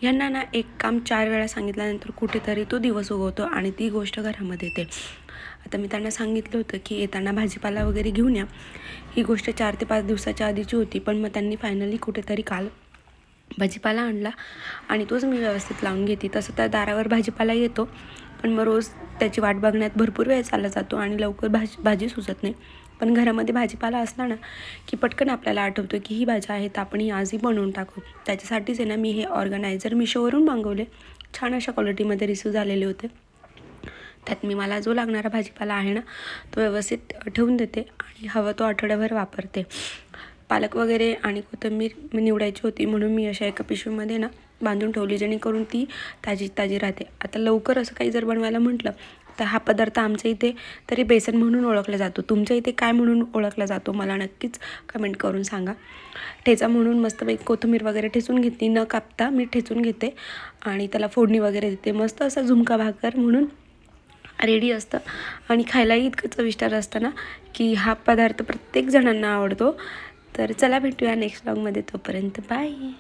ह्यांना ना एक काम 4 वेळा सांगितल्यानंतर कुठेतरी तो दिवस उगवतो आणि ती गोष्ट घरामध्ये येते. आता मी त्यांना सांगितलं होतं की येताना भाजीपाला वगैरे घेऊन या. ही गोष्ट 4 ते 5 दिवसाच्या आधीची होती, पण मग त्यांनी फायनली कुठेतरी काल भाजीपाला आणला आणि तोच मी व्यवस्थित लावून घेते. तसं त्या दारावर भाजीपाला येतो, पण मग रोज त्याची वाट बघण्यात भरपूर वेळ चालला जातो आणि लवकर भाजी सुचत नाही. पण घरामध्ये भाजीपाला असला ना की पटकन आपल्याला आठवतं की ही भाज्या आहेत, आपण ही आजही बनवून टाकू. त्याच्यासाठीच आहे ना मी हे ऑर्गनायझर मिशोवरून मागवले. छान अशा क्वालिटीमध्ये रिसीव झालेले होते. त्यात मी मला जो लागणारा भाजीपाला आहे ना तो व्यवस्थित ठेवून देते आणि हवं तो आठवड्याभर वापरते. पालक वगैरे आणि कोथिंबीर निवडायची होती, म्हणून मी अशा एका पिशवीमध्ये ना बांधून ठेवली, जेणेकरून ती ताजी ताजी राहते. आता लवकर असं काही जर बनवायला म्हटलं तर हा पदार्थ आमच्या इथे तरी बेसन म्हणून ओळखला जातो. तुमच्या इथे काय म्हणून ओळखला जातो मला नक्कीच कमेंट करून सांगा. ठेचा म्हणून मस्तपैकी कोथिंबीर वगैरे ठेचून घेतली, न कापता मी ठेचून घेते आणि त्याला फोडणी वगैरे देते. मस्त असा झुणका भाकर म्हणून रेडी असतं आणि खायलाही इतकं चविष्ट असतं ना की हा पदार्थ प्रत्येक जणांना आवडतो. तर चला भेटूया नेक्स्ट व्लॉगमध्ये. तोपर्यंत बाय.